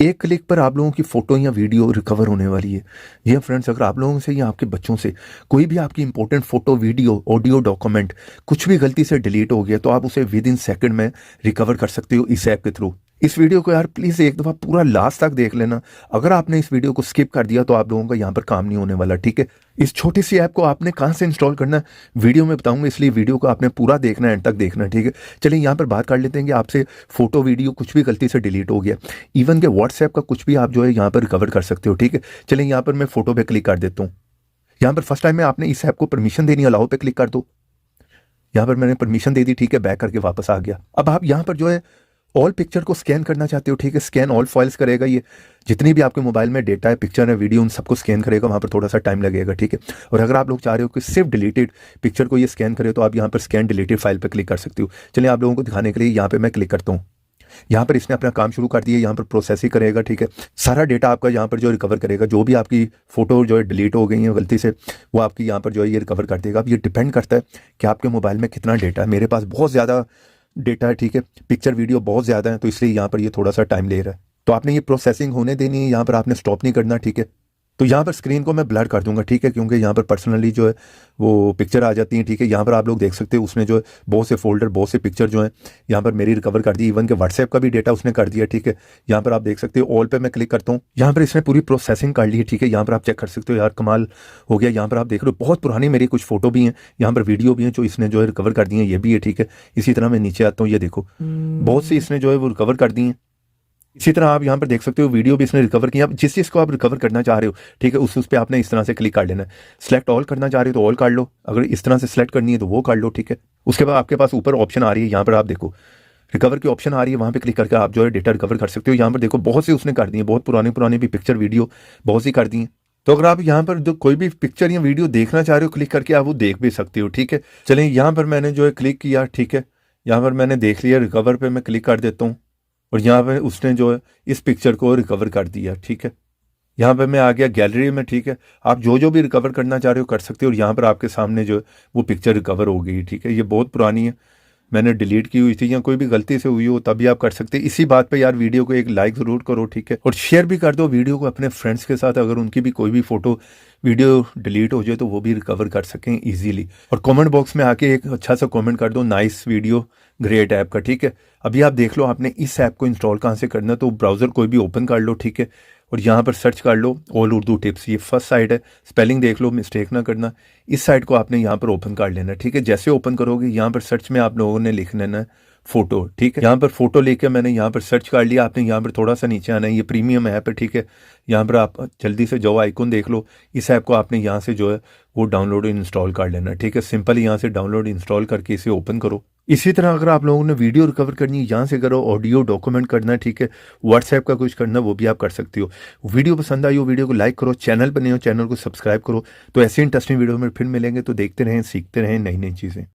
एक क्लिक पर आप लोगों की फ़ोटो या वीडियो रिकवर होने वाली है। जी फ्रेंड्स, अगर आप लोगों से या आपके बच्चों से कोई भी आपकी important photo, video, audio, document कुछ भी गलती से डिलीट हो गया तो आप उसे विद इन सेकंड में रिकवर कर सकते हो इस ऐप के थ्रू। इस वीडियो को यार प्लीज़ एक दफ़ा पूरा लास्ट तक देख लेना। अगर आपने इस वीडियो को स्किप कर दिया तो आप लोगों का यहाँ पर काम नहीं होने वाला, ठीक है। इस छोटी सी ऐप को आपने कहाँ से इंस्टॉल करना है वीडियो में बताऊंगा, इसलिए वीडियो को आपने पूरा देखना है, एंड तक देखना है, ठीक है। चलिए यहाँ पर बात कर लेते हैं कि आपसे फोटो, वीडियो कुछ भी गलती से डिलीट हो गया, इवन के व्हाट्सएप का कुछ भी आप जो है यहाँ पर रिकवर कर सकते हो, ठीक है। चलिए यहाँ पर मैं फोटो पे क्लिक कर देता हूँ। यहाँ पर फर्स्ट टाइम में आपने इस ऐप को परमिशन देनी, अलाउ पे क्लिक कर दो। यहाँ पर मैंने परमिशन दे दी, ठीक है, बैक करके वापस आ गया। अब आप यहाँ पर जो है ऑल पिक्चर को स्कैन करना चाहते हो, ठीक है, स्कैन ऑल फाइल्स करेगा ये, जितनी भी आपके मोबाइल में डेटा है, पिक्चर है, वीडियो, उन सबको स्कैन करेगा। वहाँ पर थोड़ा सा टाइम लगेगा, ठीक है। और अगर आप लोग चाह रहे हो कि सिर्फ डिलीटेड पिक्चर को ये स्कैन करे तो आप यहाँ पर स्कैन डिलीटेड फाइल पर क्लिक कर सकते हो। चलिए आप लोगों को दिखाने के लिए यहाँ पर मैं क्लिक करता हूँ। यहाँ पर इसने अपना काम शुरू कर दिया, यहाँ पर प्रोसेसिंग करेगा, ठीक है। सारा डेटा आपका यहाँ पर जो रिकवर करेगा, जो भी आपकी फोटो जो है डिलीट हो गई है गलती से, वो आपकी यहाँ पर जो है ये रिकवर कर देगा। अब ये डिपेंड करता है कि आपके मोबाइल में कितना डेटा है। मेरे पास बहुत ज़्यादा डेटा है, ठीक है, पिक्चर, वीडियो बहुत ज़्यादा है, तो इसलिए यहाँ पर ये थोड़ा सा टाइम ले रहा है। तो आपने ये प्रोसेसिंग होने देनी है, यहाँ पर आपने स्टॉप नहीं करना, ठीक है। तो यहाँ पर स्क्रीन को मैं ब्लर कर दूंगा, ठीक है, क्योंकि यहाँ पर पर्सनली जो है वो पिक्चर आ जाती हैं, ठीक है। यहाँ पर आप लोग देख सकते हो उसने जो है बहुत से फोल्डर, बहुत से पिक्चर जो है यहाँ पर मेरी रिकवर कर दी, इवन के व्हाट्सएप का भी डेटा उसने कर दिया, ठीक है। यहाँ पर आप देख सकते हो ऑल पे मैं क्लिक करता हूँ, यहाँ पर इसने पूरी प्रोसेसिंग कर ली है, ठीक है। यहाँ पर आप चेक कर सकते हो, यार कमाल हो गया। यहाँ पर आप देख रहे हो बहुत पुरानी मेरी कुछ फोटो भी हैं, यहाँ पर वीडियो भी हैं जो इसने जो है रिकवर कर दी है, ये भी है, ठीक है। इसी तरह मैं नीचे आता हूँ, ये देखो बहुत सी इसने जो है वो रिकवर कर दी हैं। इसी तरह आप यहाँ पर देख सकते हो वीडियो भी इसने रिकवर किया। जिस चीज़ को आप रिकवर करना चाह रहे हो, ठीक है, उस पे आपने इस तरह से क्लिक कर लेना है। सेलेक्ट ऑल करना चाह रहे हो तो ऑल कर लो, अगर इस तरह से सेलेक्ट करनी है तो वो कर लो, ठीक है। उसके बाद आपके पास ऊपर ऑप्शन आ रही है, यहाँ पर आप देखो रिकवर की ऑप्शन आ रही है, वहाँ पे क्लिक करके आप जो है डेटा रिकवर कर सकते हो। यहाँ पर देखो बहुत सी उसने कर दी है, बहुत पुरानी भी पिक्चर, वीडियो बहुत सी कर दी हैं। तो अगर आप यहाँ पर जो कोई भी पिक्चर या वीडियो देखना चाह रहे हो, क्लिक करके आप वो देख भी सकते हो, ठीक है। चलिए यहाँ पर मैंने जो है क्लिक किया, ठीक है, यहाँ पर मैंने देख लिया, रिकवर पे मैं क्लिक कर देता हूँ और यहाँ पे उसने जो है इस पिक्चर को रिकवर कर दिया, ठीक है। यहाँ पे मैं आ गया गैलरी में, ठीक है। आप जो भी रिकवर करना चाह रहे हो कर सकते हो, और यहाँ पर आपके सामने जो है वो पिक्चर रिकवर हो गई, ठीक है। ये बहुत पुरानी है, मैंने डिलीट की हुई थी या कोई भी गलती से हुई हो तभी आप कर सकते हैं। इसी बात पे यार वीडियो को एक लाइक ज़रूर करो, ठीक है, और शेयर भी कर दो वीडियो को अपने फ्रेंड्स के साथ, अगर उनकी भी कोई भी फोटो, वीडियो डिलीट हो जाए तो वो भी रिकवर कर सकें इजीली। और कमेंट बॉक्स में आके एक अच्छा सा कमेंट कर दो, नाइस वीडियो, ग्रेट ऐप का, ठीक है। अभी आप देख लो आपने इस ऐप को इंस्टॉल कहाँ से करना है, तो ब्राउज़र कोई भी ओपन कर लो, ठीक है, और यहाँ पर सर्च कर लो ऑल उर्दू टिप्स। ये फर्स्ट साइट है, स्पेलिंग देख लो, मिस्टेक ना करना। इस साइट को आपने यहाँ पर ओपन कर लेना, ठीक है। जैसे ओपन करोगे यहाँ पर सर्च में आप लोगों ने लिख लेना है फोटो, ठीक है। यहाँ पर फोटो लेके मैंने यहाँ पर सर्च कर लिया, आपने यहाँ पर थोड़ा सा नीचे आना है, ये प्रीमियम ऐप है, ठीक है। यहाँ पर आप जल्दी से जाओ, आइकन देख लो, इस ऐप को आपने यहाँ से जो है वो डाउनलोड इंस्टॉल कर लेना, ठीक है। सिंपल यहाँ से डाउनलोड इंस्टॉल करके इसे ओपन करो। इसी तरह अगर आप लोगों ने वीडियो रिकवर करनी है यहाँ से करो, ऑडियो डॉक्यूमेंट करना है, ठीक है, व्हाट्सएप का कुछ करना वो भी आप कर सकते हो। वीडियो पसंद आई हो वीडियो को लाइक करो, चैनल पर नए हो चैनल को सब्सक्राइब करो। तो ऐसे इंटरेस्टिंग वीडियो में फिर मिलेंगे, तो देखते रहें, सीखते रहें नई नई चीज़ें।